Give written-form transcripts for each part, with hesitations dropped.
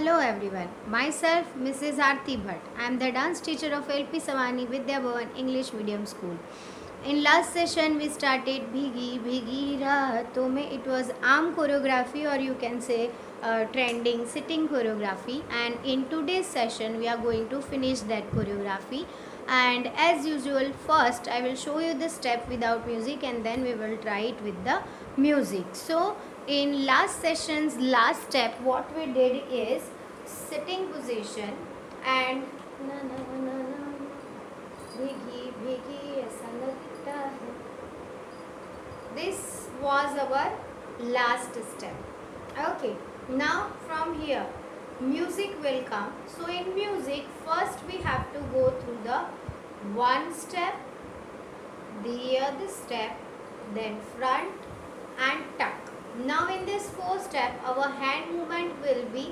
Hello everyone. Myself Mrs. Aarti Bhatt. I am the dance teacher of LP Savani Vidya Bhavan English Medium School. In last session we started Bhigi Bhigi Raaton mein. It was arm choreography or you can say trending sitting choreography, and in today's session we are going to finish that choreography. And as usual, first I will show you the step without music and then we will try it with the music. So in last session's last step what we did is sitting position and na na na na भीगी भीगी ऐसा लगता है. This was our last step. Okay, now from here music will come. So in music first we have to go through the one step, the other step, then front and tuck. Now in this four step our hand movement will be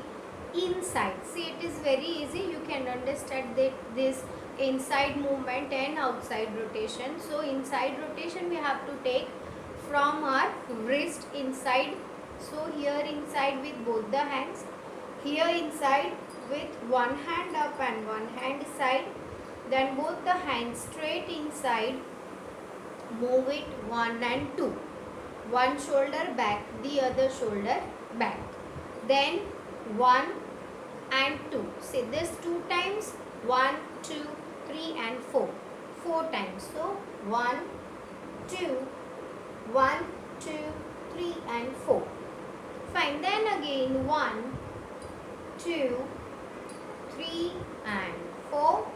inside. See, it is very easy. You can understand that this inside movement and outside rotation. So inside rotation we have to take from our wrist inside. So here inside with both the hands, here inside with one hand up and one hand side, then both the hands straight inside, move it 1 and 2, one shoulder back, the other shoulder back, then 1 and 2. See this 2 times, 1, 2, 3 and 4. 4 times. So 1, 2, 1, 2, 3 and 4. Fine. Then again 1, 2, 3 and 4.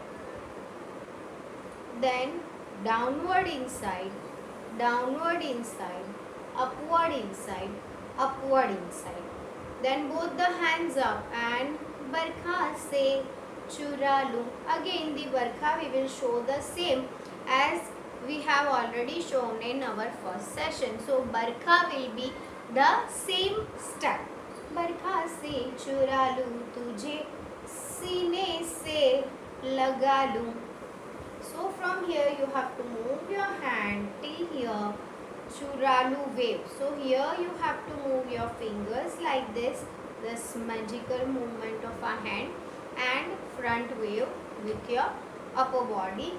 Then downward inside, upward inside, upward inside. Then both the hands up and बरखा से चुरा लूं. Again the Barkha we will show the same as we have already shown in our first session. So Barkha will be the same step. बरखा से चुरा लूं तुझे सीने से लगा लूं. So from here you have to move your hand till here. Churalu wave. So here you have to move your fingers like this magical movement of a hand, and front wave with your upper body.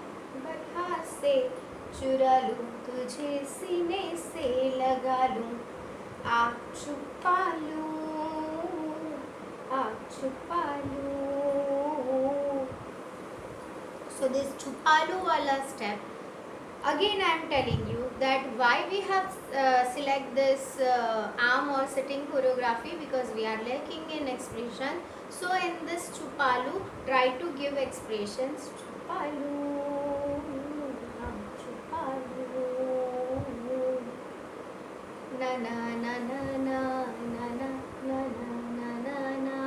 बरखा से चुरा लूं तुझे सीने से लगा लूं, आँख छुपा लूं, आँख छुपा लूं. So this chupalu wala step, again I am telling you that why we have select this arm or sitting choreography, because we are lacking in expression. So in this chupalu try to give expressions. Chupalu, chupalu, na na na na na na na na na na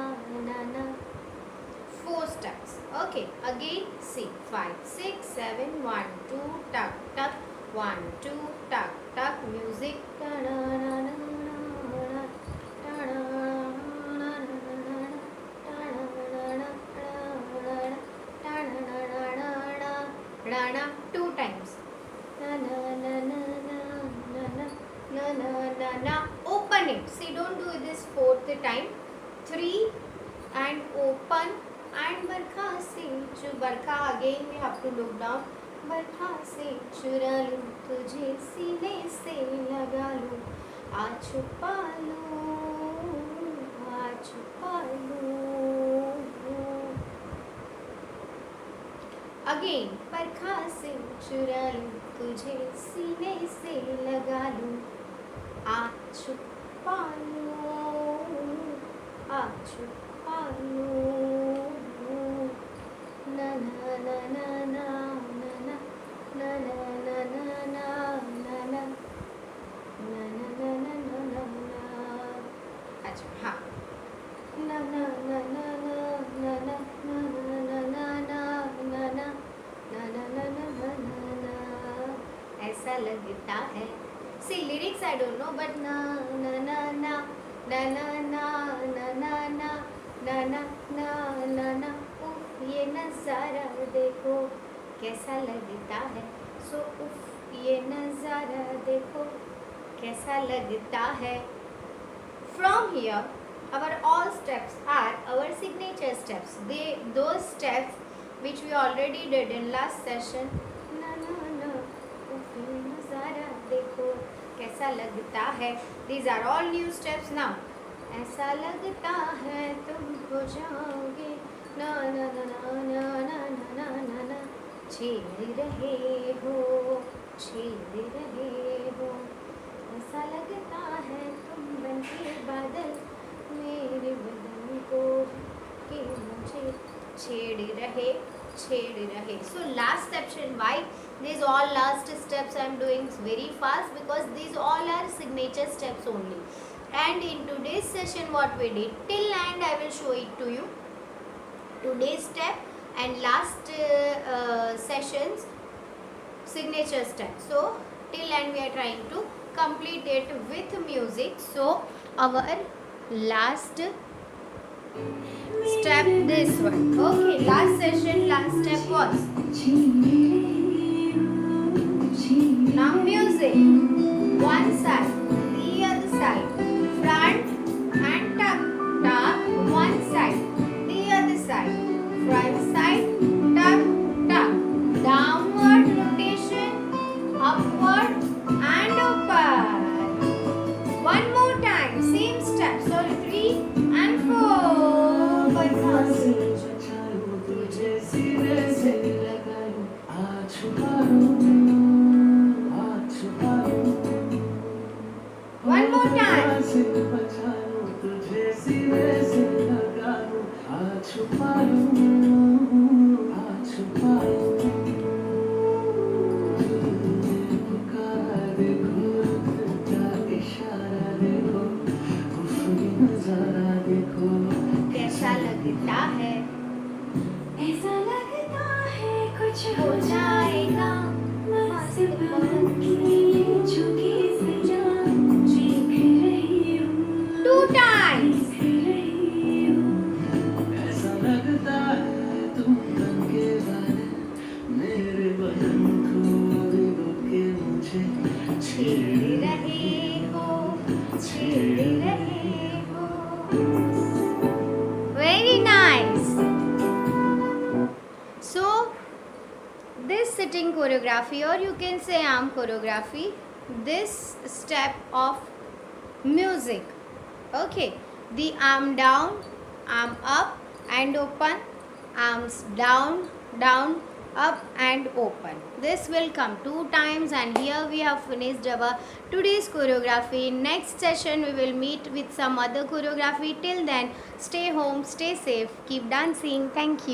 na na. 4 steps. Okay, again see 5, 6, 7, 1, 2, tuck, tuck, 1, 2, tuck, tuck, music. Rana 2 times. Open it. See, don't do this 4th time. 3 and open. And बरखा से बरखा again we have to look down. बरखा से चुरा लूं तुझे सीने से लगा लूं, आ छुपा लूं, आ छुपा लूं. Again बरखा से चुरा लूं तुझे सीने से लगा लूं, आ छुपा लूं, आ छुपा लूं. Na na na na na na na na na na na na na na na na na na na. अच्छा हाँ. Na na na na na na na na na na na na na na na na na na. ऐसा लगता है. See lyrics I don't know, but na na na na na na na na na na na na na na na. ये नज़ारा देखो कैसा लगता है. सो उफ ये नज़ारा देखो कैसा लगता है. From here our all steps are our signature steps. Those steps which we already did in last session. ना ना ना वो फिर नजारा देखो कैसा लगता है. These are all new steps now. ऐसा लगता है तुम खो जाओगे ना ना ना ना ना ना ना ना ना छेड़ रहे हो ऐसा लगता है तुम बनके बादल मेरे बदन को कि मुझे छेड़ रहे. So last section, why these all last steps I am doing very fast, because these all are signature steps only. And in today's session what we did till and I will show it to you. Today's step and last sessions signature step. So till and we are trying to complete it with music. So our last step this one. Okay, last session last step was now music, one side, the other side, front and tuck, one side, the other side, front side, tuck, downward rotation, upward and open. One more time, same step. So 3 and 4. One more time. कैसा लगता है, ऐसा लगता है कुछ हो जाएगा. Two times. ऐसा लगता है तुम बनके बादल मेरे बदन को भिगो के मुझे छेड़ रहे हो. Very nice. So this sitting choreography, or you can say arm choreography, this step of music. Okay, the arm down, arm up and open, arms down, up and open. This will come 2 times, and here we have finished our today's choreography. Next session we will meet with some other choreography. Till then, stay home, stay safe, keep dancing. Thank you.